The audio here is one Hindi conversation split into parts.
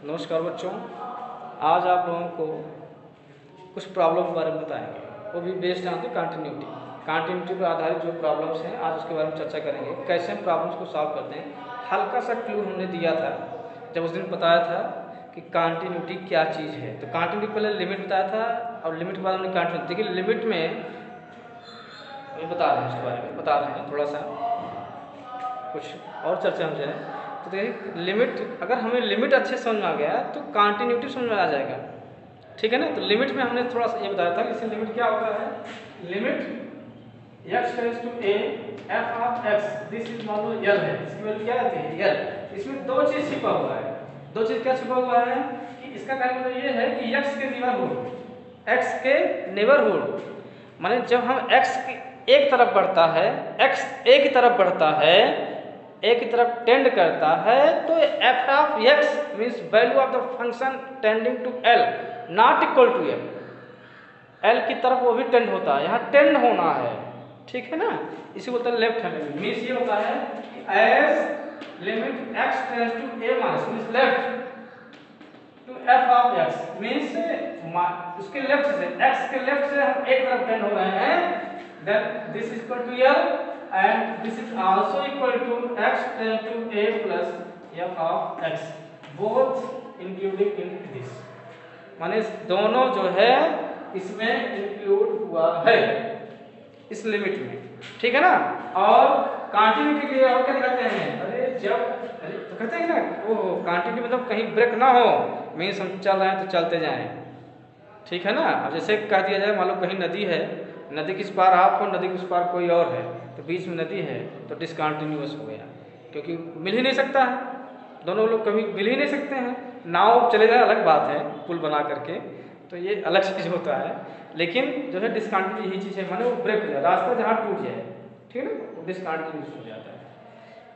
नमस्कार बच्चों, आज आप लोगों को कुछ प्रॉब्लम के बारे में बताएंगे, वो भी बेस्ड ऑन द कंटिन्यूटी पर आधारित जो प्रॉब्लम्स हैं आज उसके बारे में चर्चा करेंगे। कैसे हम प्रॉब्लम्स को सॉल्व करते हैं। हल्का सा क्लू हमने दिया था जब उस दिन बताया था कि कंटिन्यूटी क्या चीज़ है। तो कंटिन्यूटी पहले लिमिट बताया था और लिमिट के बाद हमने कंटिन्यूटी। देखिए लिमिट में अभी बता रहे हैं, उसके बारे में बता रहे हैं, थोड़ा सा कुछ और चर्चा हो जाए। तो देखिए लिमिट, अगर हमें लिमिट अच्छे समझ में आ गया तो कंटिन्यूटी समझ में आ जाएगा, ठीक है ना। तो लिमिट में हमने थोड़ा सा ये बताया था कि इससे लिमिट क्या होता है। Limit x tends to a f of x, this is मान लो l है, इसकी वैल्यू क्या आती है l। इसमें दो चीज छिपा हुआ है। दो चीज क्या छिपा हुआ है कि इसका कहने मतलब ये है कि x के नेबरहुड माने जब हम x की एक तरफ बढ़ता है, x a की तरफ बढ़ता है, a की तरफ टेंड करता है, तो f of x means value of the function tending to l not equal to l की तरफ वो भी टेंड होता है, यहाँ टेंड होना है, ठीक है ना। इसी बोलते हैं लेफ्ट हैंड लिमिट। मींस ये होता है कि as limit x tends to a minus means left to f of x means उसके लेफ्ट से, x के लेफ्ट से हम एक तरफ टेंड हो रहे हैं, then this is equal to l and this is also equal to x tend to a plus f of x, both including in this, माने दोनों जो है इसमें इंक्लूड हुआ है इस लिमिट में, ठीक है ना। और कंटिन्यूटी के लिए और क्या कहते हैं, तो कहते हैं ना वो कंटिन्यूटी मतलब कहीं ब्रेक ना हो, मीन्स हम चल रहे हैं तो चलते जाएं, ठीक है ना। अब जैसे कह दिया जाए मान लो कहीं नदी है, नदी किस पार आप हो, नदी किस पार कोई और है, तो बीच में नदी है तो डिसकंटिन्यूअस हो गया, क्योंकि मिल ही नहीं सकता है, दोनों लोग कभी मिल ही नहीं सकते हैं। नाव चले जाए अलग बात है, पुल बना करके, तो ये अलग चीज़ होता है, लेकिन जो है डिसकंटिन्यूअस यही चीज़ है, माने वो ब्रेक हो जाए, रास्ता जहाँ टूट जाए, ठीक है ना, वो डिसकंटिन्यूअस हो जाता है,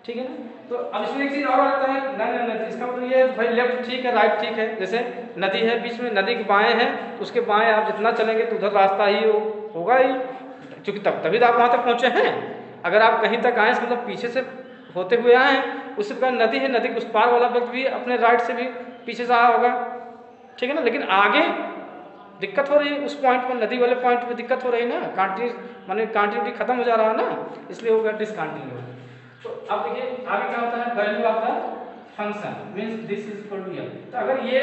ठीक है ना। तो अब इसमें एक चीज़ और आता है, नहीं इसका मतलब ये भाई लेफ्ट ठीक है राइट ठीक है। जैसे नदी है, बीच में नदी के बाएं है, उसके बाएं आप जितना चलेंगे तो उधर रास्ता ही होगा ही, क्योंकि तभी तो आप वहाँ तक पहुँचे हैं। अगर आप कहीं तक आए मतलब पीछे से होते हुए आए हैं, उसी प्रकार नदी है, नदी के उस पार वाला व्यक्ति भी अपने राइट से भी पीछे से आया होगा, ठीक है ना। लेकिन आगे दिक्कत हो रही है, उस पॉइंट पर, नदी वाले पॉइंट पर दिक्कत हो रही है ना, कंटिन्यूटी खत्म हो जा रहा है ना, इसलिए होगा डिसकंटिन्यूअस। तो अब देखिए आगे क्या होता है, value of the function means this is equal to l। तो अगर ये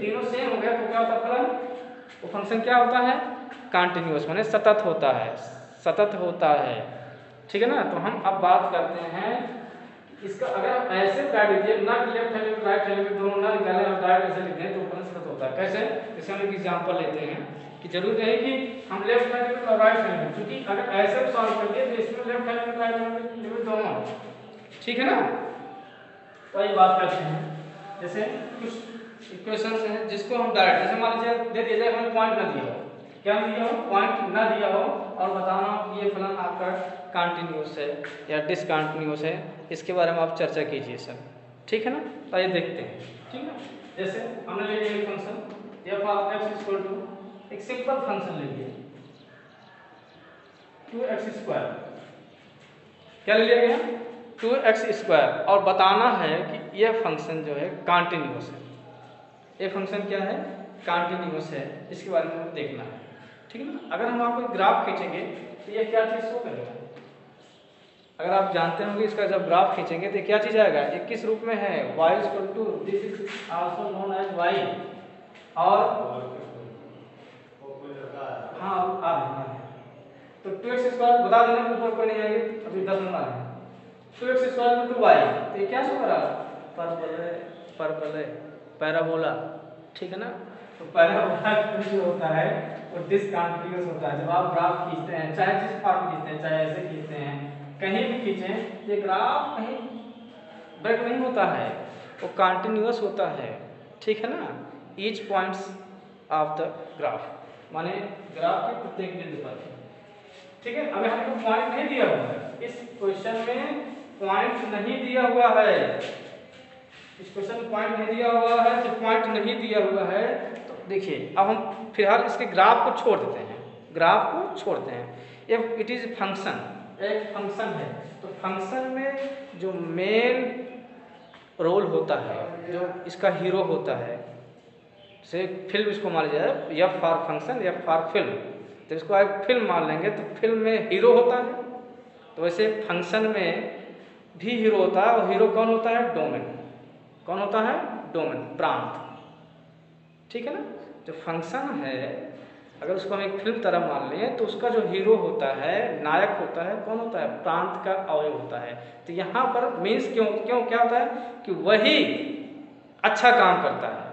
तीनों सेम हो गया तो क्या होता है फलन, वो फंक्शन क्या होता है, कंटिन्यूअस माने सतत होता है, ठीक है ना। तो हम अब बात करते हैं इसका, अगर आप ऐसे बैठ दीजिए ना कि लेफ्ट हैंड राइट हैंड दोनों ना निकालें और डायरेक्ट ऐसे लिख दें तो फलन सतत होता है। कैसे, जैसे हम एक एग्जांपल लेते हैं कि जरूरी नहीं कि हम लेफ्ट हैंड और राइट हैंड, क्योंकि अगर ऐसे सॉल्व करिए तो इसमें लेफ्ट हैंड और राइट हैंड लिमिट दोनों, ठीक है ना। तो ये बात करते हैं, जैसे कुछ इक्वेशंस हैं जिसको हम डायरेक्ट, जैसे मान लीजिए दे दिया जाए हमें पॉइंट ना दिया हो, क्या दिया हो, पॉइंट ना दिया हो, और बताना हो कि ये फलन आपका कंटिन्यूअस है या डिसकंटिन्यूअस है, इसके बारे में आप चर्चा कीजिए सर, ठीक है ना। तो ये देखते हैं, ठीक है। जैसे हमने ले लिया function f of x equal to, एक सिंपल फंक्शन ले लिया 2x², क्या ले लिया गया 2x², और बताना है कि यह फंक्शन जो है कंटिन्यूअस है, ये फंक्शन क्या है, कंटिन्यूअस है, इसके बारे में देखना है, ठीक है ना। अगर हम आपको ग्राफ खींचेंगे तो ये क्या चीज़ शो करेगा, अगर आप जानते होंगे इसका जब ग्राफ खींचेंगे तो क्या चीज़ आएगा, ये किस रूप में है, y equal to this is also known as y, और हाँ तो 2x² बता देना, ऊपर कोई नहीं आएगी, अभी 10 नंबर है, 2x² टू y, तो ये क्या शो कर रहा है, पैराबोला, ठीक है ना। तो पैराबोला जो होता है वो डिसकंटिन्यूअस होता है। जब आप ग्राफ खींचते हैं, चाहे जिस फॉर्म खींचते हैं, चाहे ऐसे खींचते हैं, कहीं भी खींचें, ये ग्राफ कहीं ब्रेक नहीं होता है, वो कंटिन्यूअस होता है, ठीक है ना। Each points of the graph माने ग्राफ के प्रत्येक बिंदु पर, ठीक है। अगर हमको पॉइंट नहीं दिया हुआ है, इस क्वेश्चन में पॉइंट नहीं दिया हुआ है, इस क्वेश्चन में पॉइंट नहीं दिया हुआ है, तो पॉइंट नहीं दिया हुआ है तो देखिए अब हम फिलहाल इसके ग्राफ को छोड़ देते हैं, ग्राफ को छोड़ते हैं। इफ इट इज फंक्शन, एक फंक्शन है तो फंक्शन में जो मेन रोल होता है, जो इसका हीरो होता है, जैसे फिल्म इसको मान लिया जाए, F for function, F for film, तो इसको आप फिल्म मान लेंगे तो फिल्म में हीरो होता है, तो वैसे फंक्शन में भी हीरो होता है, और हीरो कौन होता है? डोमेन। कौन होता है? डोमेन, प्रांत। ठीक है ना? जो फंक्शन है अगर उसको हम एक फिल्म तरह मान लें तो उसका जो हीरो होता है, नायक होता है, कौन होता है? प्रांत का अवयव होता है। तो यहाँ पर मीन्स क्यों क्यों क्या होता है कि वही अच्छा काम करता है।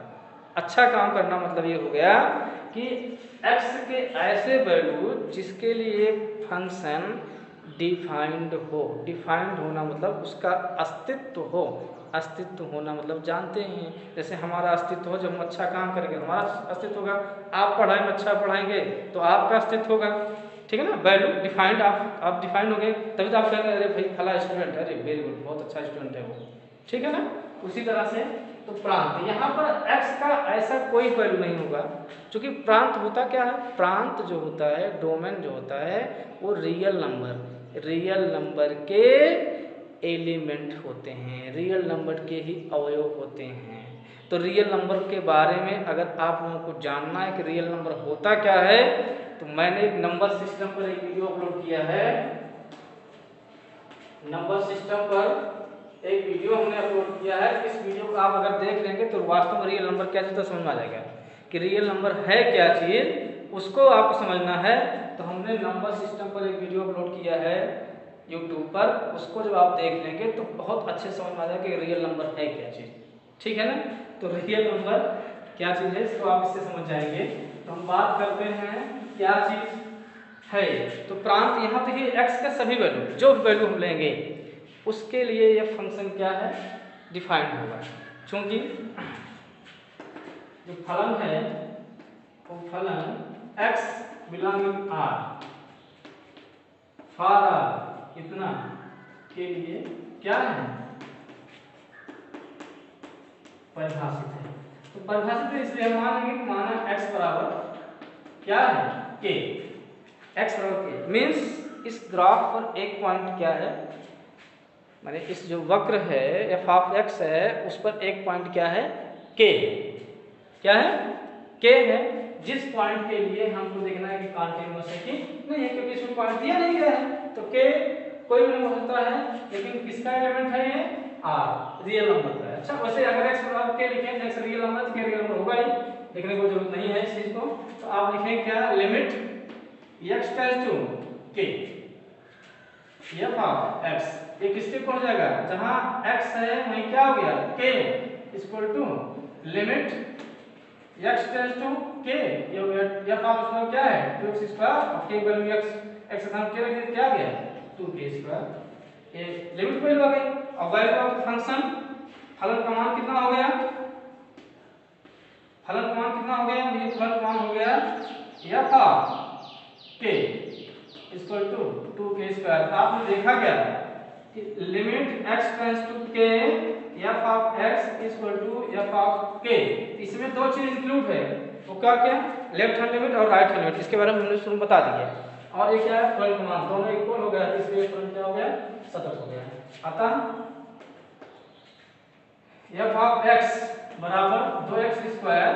अच्छा काम करना मतलब ये हो गया कि x के ऐसे वैल्यू जिसके लिए फंक्शन डिफाइंड हो। डिफाइंड होना मतलब उसका अस्तित्व हो। अस्तित्व होना मतलब जानते हैं, जैसे हमारा अस्तित्व हो, जब हम अच्छा काम करेंगे हमारा अस्तित्व होगा। आप पढ़ाई में अच्छा पढ़ाएंगे तो आपका अस्तित्व होगा। ठीक है ना? वैल्यू डिफाइंड, आप डिफाइंड हो गए तभी तो आप कहेंगे अरे भाई फला स्टूडेंट है, अरे वेरी गुड, बहुत अच्छा स्टूडेंट है वो। ठीक है ना? उसी तरह से तो प्रांत, यहाँ पर x का ऐसा कोई वैल्यू नहीं होगा, क्योंकि प्रांत होता क्या है? प्रांत जो होता है, डोमेन जो होता है, वो रियल नंबर के एलिमेंट होते हैं, रियल नंबर के ही अवयव होते हैं। तो रियल नंबर के बारे में अगर आप लोगों को जानना है कि रियल नंबर होता क्या है, तो मैंने एक नंबर सिस्टम पर एक वीडियो अपलोड किया है। नंबर सिस्टम पर एक वीडियो हमने अपलोड किया है। इस वीडियो को आप अगर देख लेंगे तो वास्तव में रियल नंबर क्या चीज़ तो समझ में आ जाएगा कि रियल नंबर है क्या चीज़, उसको आपको समझना है। तो हमने नंबर सिस्टम पर एक वीडियो अपलोड किया है यूट्यूब पर, उसको जब आप देख लेंगे तो बहुत अच्छे समझ में आ जाएगा कि रियल नंबर है क्या चीज़। ठीक है ना? तो रियल नंबर क्या चीज़ है इसको आप इससे समझ जाएंगे। तो हम बात करते हैं क्या चीज़ है। तो प्रांत यहाँ पे x का सभी वैल्यू, जो वैल्यू हम लेंगे उसके लिए ये फंक्शन क्या है? डिफाइंड होगा। क्योंकि जो फलन है वो फलन x belonging r for r इतना के लिए क्या है? परिभाषित है। तो परिभाषित है इसलिए हम मानेंगे कि माना x बराबर क्या है? k। x बराबर k मीन्स इस ग्राफ पर एक पॉइंट क्या है, माने इस जो वक्र है f ऑफ x है उस पर एक पॉइंट क्या है? k। क्या है? k है। जिस पॉइंट के लिए हमको देखना है कि कॉन्टिन्यूअस है कि नहीं है, क्योंकि इसमें पॉइंट दिया नहीं गया है। तो k कोई भी नंबर हो सकता है, लेकिन किसका एलिमेंट है ये? r, रियल नंबर का है। अच्छा, वैसे अगर x बराबर k लिखें, x रियल नंबर तो k रियल नंबर होगा ही, लिखने की कोई जरूरत नहीं है इस चीज को। तो आप लिखें क्या? Limit x tends to k f of x, ये किसके पहुंच जाएगा? जहां x है वहीं क्या हो गया? k equal to limit x tends to k, ये f ऑफ इसमें क्या है? 2x स्क्वायर और k वैल्यू x का नाम k रख क्या गया? 2k square. ये लिमिट वैल्यू आ गई। और वैल्यू ऑफ फंक्शन, फलन का मान कितना हो गया? फलन का मान कितना हो गया? ये फलन का मान हो गया f of k equal to 2k square. आपने देखा क्या कि limit x tends to k f of x equal to f of k, इसमें दो चीज इंक्लूड है। वो क्या क्या? लेफ्ट हैंड लिमिट और राइट हैंड लिमिट, इसके बारे में हमने शुरू में बता दिया। और ये क्या है? फलन का मान दोनों इक्वल हो गया, इसलिए फलन क्या हो गया? सतत हो गया। अतः f ऑफ x बराबर 2x स्क्वायर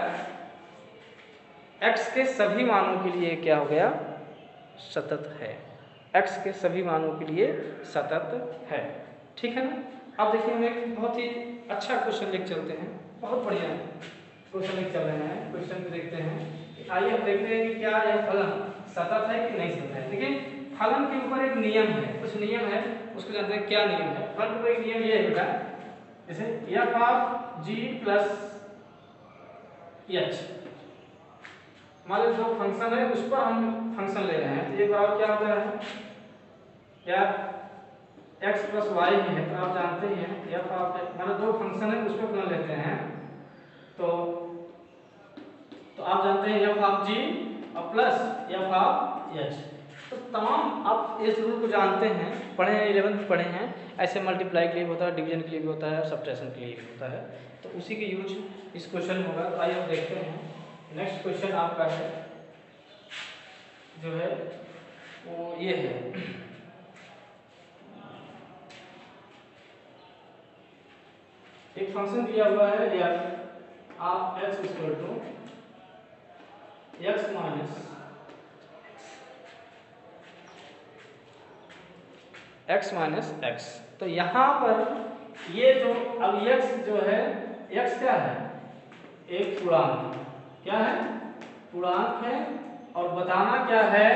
x के सभी मानों के लिए क्या हो गया? सतत है। x के सभी मानों के लिए सतत है। ठीक है ना? अब देखिए हम एक बहुत ही अच्छा क्वेश्चन लिख चलते हैं, बहुत बढ़िया क्वेश्चन लिख चल रहे हैं। क्वेश्चन देखते हैं, आइए हम देखते हैं कि क्या यह फलन सतत है कि नहीं सतत है। देखिए फलन के ऊपर एक नियम है, कुछ नियम है, उसको जानते हैं क्या नियम है। फलन के ऊपर एक नियम ये है बेटा, जैसे f of g plus h, मान लीजिए जो फंक्शन है उस पर हम फंक्शन ले रहे हैं, तो ये बराबर क्या होता है? क्या x प्लस वाई है, तो आप जानते ही हैं f ऑफ मतलब दो फंक्शन है उस पर फलन लेते हैं, तो आप जानते हैं f ऑफ g और प्लस f ऑफ h। तो तमाम आप इस रूल को जानते हैं, पढ़े हैं, 11th पढ़े हैं। ऐसे मल्टीप्लाई के लिए भी होता है, डिवीजन के लिए भी होता है, सब्ट्रैक्शन के लिए भी होता है। तो उसी के यूज इस क्वेश्चन होगा। तो आइए हम देखते हैं। नेक्स्ट क्वेश्चन आपका है जो है वो ये है, एक फंक्शन दिया हुआ है f of x equal to x minus x। तो यहाँ पर ये जो अब x जो है, x क्या है, एक पूर्णांक, क्या है, पूर्णांक है। और बताना क्या है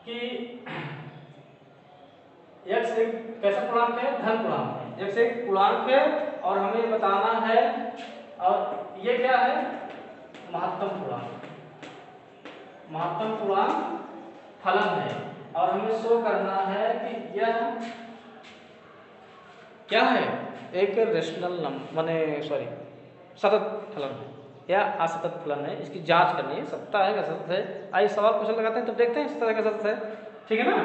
कि x एक कैसा पूर्णांक है, धन पूर्णांक है। x एक पूर्णांक है और हमें बताना है, और ये क्या है, महत्तम पूर्णांक, महत्तम पूर्णांक फलन है। और हमें शो करना है कि यह क्या है, एक रेशनल नंबर, माने सॉरी सतत फलन है या असतत फलन है। इसकी जांच करनी है, सत्ता है कि असतत है। आइए सवाल क्वेश्चन लगाते हैं, तो देखते हैं सत्ता है कि असतत है, ठीक है ना।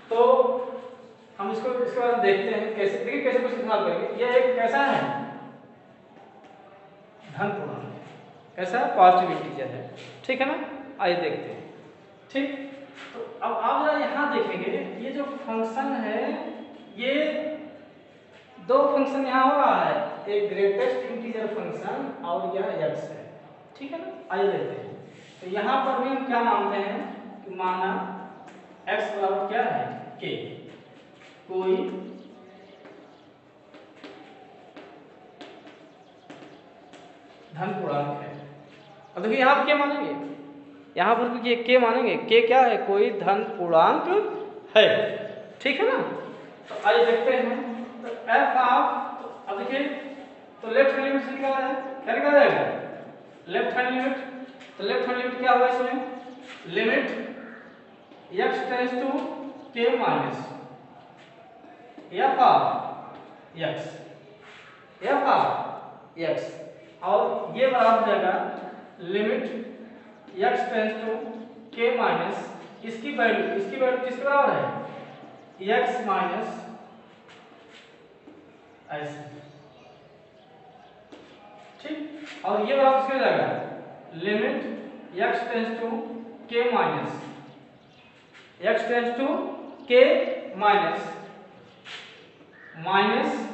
तो हम इसको इसके बारे में देखते हैं कैसे, देखिए कैसे क्वेश्चन सॉल्व करेंगे। यह एक कैसा है, धन पूर्णांक है, कैसा है, पॉजिटिव इंटीजर है, ठीक है ना। आइए देखते हैं, ठीक। तो अब आप जरा यहाँ देखेंगे, ये जो फंक्शन है, ये दो फंक्शन यहाँ हो रहा है, एक ग्रेटेस्ट इंटीजर फंक्शन और यह x है, ठीक है ना। आइए देखते हैं। तो यहाँ पर भी हम क्या मानते हैं कि माना x बराबर क्या है, k, कोई धन पूर्णांक है। अब देखिए यहाँ क्या मानेंगे, यहाँ पर भी k मानेंगे, k क्या है, कोई धन पूर्णांक है, ठीक है ना। तो आइए देखते हैं। तो f ऑफ, तो अब देखिए, तो लेफ्ट हैंड लिमिट से निकाला है, क्या निकाला जाएगा, लेफ्ट हैंड लिमिट। तो लेफ्ट हैंड लिमिट क्या होगा इसमें, limit x tends to k minus f of x, f of x, और ये बराबर हो जाएगा limit x tends to k minus, इसकी वैल्यू किसके बराबर है, x माइनस ऐसे, ठीक। और ये बराबर किसके हो जाएगा, limit x tends to k minus, x tends to k minus minus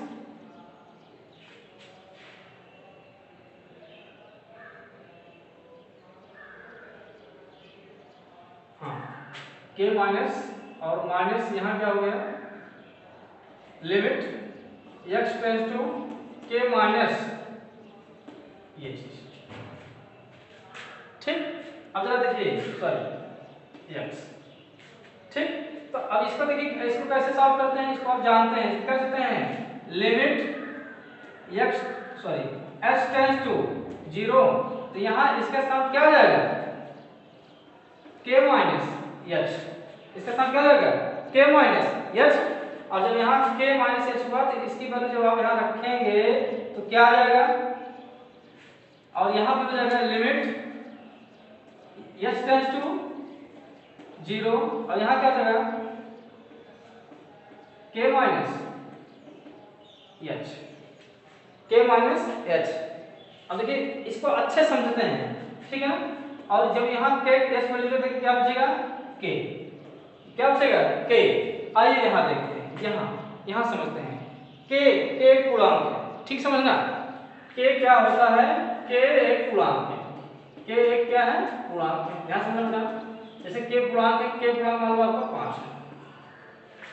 k minus, और माइनस यहाँ क्या हो गया, limit x tends to k minus, ये चीज, ठीक। अब जरा देखिए, सॉरी x, ठीक। तो अब इसको देखिए, इसको कैसे सॉल्व करते हैं, इसको आप जानते हैं, इसको कैसे करते हैं, limit x sorry s tends to 0, तो यहाँ इसका साथ क्या हो जाएगा, k माइनस h, इसका साथ क्या हो जाएगा, k माइनस h। और जब यहाँ k माइनस h हुआ, तो इसकी वैल्यू जब आप यहाँ रखेंगे तो क्या आ जाएगा, और यहाँ पे हो जाएगा लिमिट h टेंड्स टू 0, और यहाँ क्या हो जाएगा, k minus h, k minus h। अब देखिए इसको अच्छे समझते हैं, ठीक है ना। और जब यहाँ k s वैल्यू देखिए क्या बचेगा, k, क्या बचेगा, k। आइए यहाँ देखते हैं, यहाँ समझते हैं, k एक पूर्णांक है, ठीक समझना। k क्या होता है, k एक पूर्णांक है, k एक क्या है, पूर्णांक है, यहाँ समझना। जैसे k पूर्णांक है, k पूर्णांक मान लो आपका 5 है,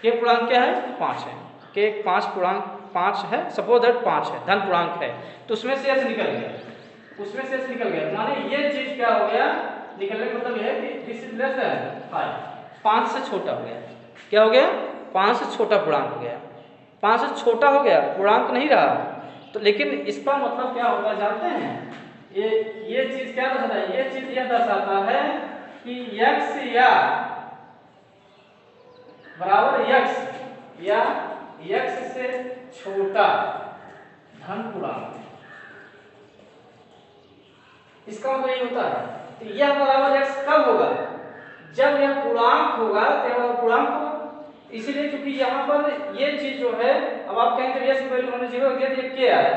k पूर्णांक क्या है, 5 है, k 5 पूर्णांक 5 है, सपोज दैट 5 है, धन पूर्णांक है। तो उसमें से s निकल गया, उसमें से s निकल गया, माने ये चीज क्या हो गया, निकलने का मतलब यह है कि दिस इज लेस देन 5, 5 से छोटा हो गया, क्या हो गया, 5 से छोटा पूर्णांक हो गया, 5 से छोटा हो गया, पूर्णांक नहीं रहा। तो लेकिन इसका मतलब क्या होता है जानते हैं, ये चीज क्या दर्शाता है, ये चीज यह दर्शाता है कि x या बराबर x या x से छोटा धन पूर्णांक, इसका मतलब ये होता है। तो यह बराबर x कब होगा, जब यह पूर्णांक होगा, तो यह पूर्णांक होगा। इसीलिए क्योंकि यहाँ पर ये चीज जो है, अब आप कहेंगे जब s की वैल्यू हमने 0 किया तो ये k आया,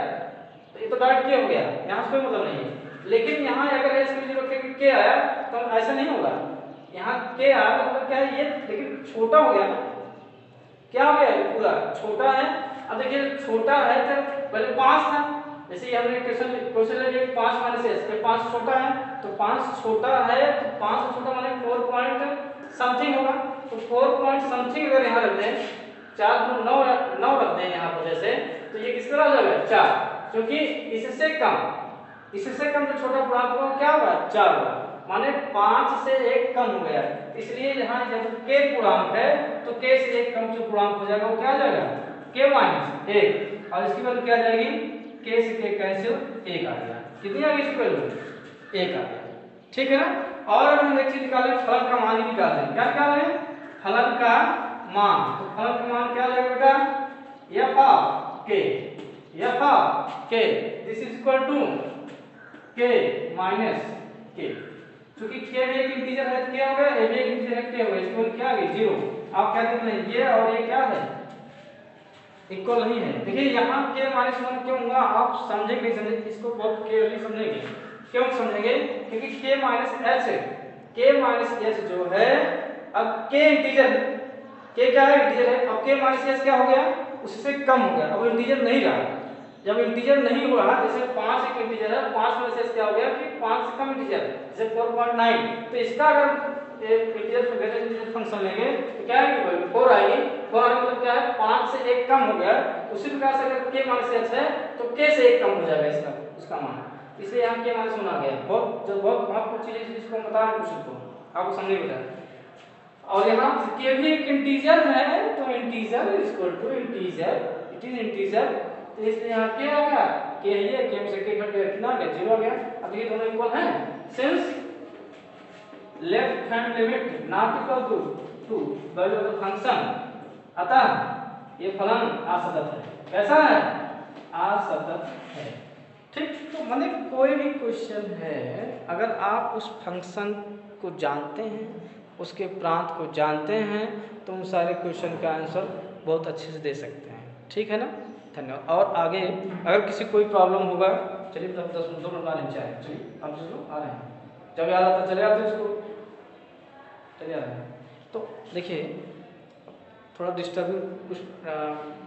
तो ये तो डायरेक्ट k हो गया, यहाँ से कोई मतलब नहीं है। लेकिन यहाँ अगर s की 0 k आया तो ऐसा नहीं होगा, यहाँ k आया मतलब क्या है, ये लेकिन छोटा हो गया ना, क्या हो गया, पूरा छोटा है। अब देखिए छोटा है तो पहले 5 था, जैसे हमने क्वेश्चन ले लिया 5 माइनस एस, 5 छोटा है तो 5 छोटा है तो 5 से छोटा माने 4 पॉइंट समथिंग होगा, तो 4 पॉइंट समथिंग अगर यहाँ रख दें, 4 तो 9 रख दें यहाँ पर जैसे, तो ये किस तरह हो जाएगा 4, क्योंकि इससे कम जो छोटा पूर्णांक होगा क्या होगा 4 होगा, माने 5 से 1 कम हो गया, इसलिए यहाँ जब k पूर्णांक है तो k से 1 कम जो पूर्णांक हो जाएगा वो क्या आ जाएगा k माइनस 1, और इसकी वैल्यू क्या आ जाएगी k से k कैंसिल 1 आ गया, कितनी आ गई इसकी वैल्यू 1 आ गया, ठीक है ना। और हम एक चीज निकालें, फलन का मान ही निकाल रहे हैं, क्या निकाल रहे हैं फलन का मान, तो फलन का मान क्या आ जाएगा बेटा f of k this is equal to k minus k, क्योंकि k भी एक इंटीजर है तो क्या हो गया, a भी एक इंटीजर है k हो गया, इसकी वैल्यू क्या आ गई 0। आप क्या देख रहे हैं ये और ये क्या है इक्वल नहीं है, देखिए यहाँ k माइनस 1 क्यों हुआ आप समझे नहीं समझे, इसको बहुत क्लियरली समझेंगे, क्यों समझेंगे क्योंकि k माइनस h जो है, अब k इंटीजर, k क्या है इंटीजर है, अब k माइनस h क्या हो गया उससे कम हो गया, अब इंटीजर नहीं रहा, जब इंटीजर नहीं हो रहा, जैसे 5 एक इंटीजर है, 5 में से क्या हो गया कि 5 से कम इंटीजर, जैसे 4.9, तो इसका अगर एक इंटीजर से ग्रेटर इंटीजर फंक्शन लेंगे तो क्या है 4 आएगी, 4 आने मतलब क्या है 5 से 1 कम हो गया, उसी प्रकार से अगर k माइनस h है तो k से 1 कम हो जाएगा इसका उसका मान, इसलिए यहाँ k माइनस 1 आ गया। बहुत महत्वपूर्ण चीज है जिसको हम बता रहे हैं क्वेश्चन को आपको समझ में बताया, और यहाँ k भी एक इंटीजर है तो integer equal to integer, it is integer, तो इसलिए यहाँ k आ गया, k है k में से k घट गया कितना आ गया 0 आ गया। अब ये दोनों इक्वल हैं, since left hand limit not equal to value of the function, अतः ये फलन असतत है, कैसा है असतत है, ठीक। तो माने कोई भी क्वेश्चन है अगर आप उस फंक्शन को जानते हैं, उसके प्रांत को जानते हैं, तो उन सारे क्वेश्चन का आंसर बहुत अच्छे से दे सकते हैं, ठीक है ना। धन्यवाद। और आगे अगर किसी कोई प्रॉब्लम होगा, चलिए 10 मिनट 2 मिनट आ रहे हैं, चलिए आप आ रहे हैं, जब याद आता चले आते इसको चले आ रहे हैं। तो देखिए थोड़ा डिस्टर्बिंग कुछ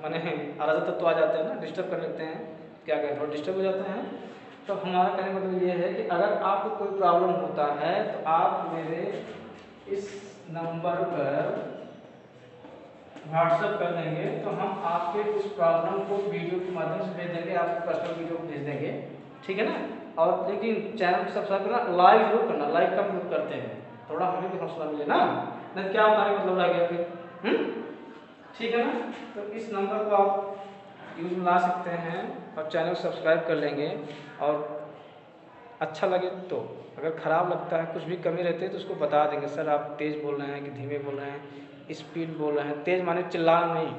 माने अराजक तत्व आ जाते हैं ना, डिस्टर्ब कर लेते हैं, क्या करें थोड़ा डिस्टर्ब हो जाते हैं। तो हमारा कहने का मतलब ये है कि अगर आपको कोई प्रॉब्लम होता है तो आप मेरे इस नंबर पर व्हाट्सएप कर देंगे, तो हम आपके उस प्रॉब्लम को वीडियो के माध्यम से भेज देंगे, आपको पर्सनल वीडियो भेज देंगे, ठीक है ना। और लेकिन चैनल को सब्सक्राइब करना, लाइक जरूर करना, लाइक कम जरूर करते हैं, थोड़ा हमें भी हौसला मिले ना, नहीं क्या बताने मतलब लग गया फिर, ठीक है ना। तो इस नंबर को आप यूज में ला सकते हैं और चैनल को सब्सक्राइब कर लेंगे, और अच्छा लगे तो, अगर ख़राब लगता है कुछ भी कमी रहती है तो उसको बता देंगे, सर आप तेज़ बोल रहे हैं कि धीमे बोल रहे हैं, स्पीड बोल रहे हैं, तेज़ माने चिल्लाना नहीं,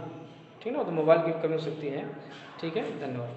ठीक है ना, तो मोबाइल की कमी हो सकती है, ठीक है। धन्यवाद।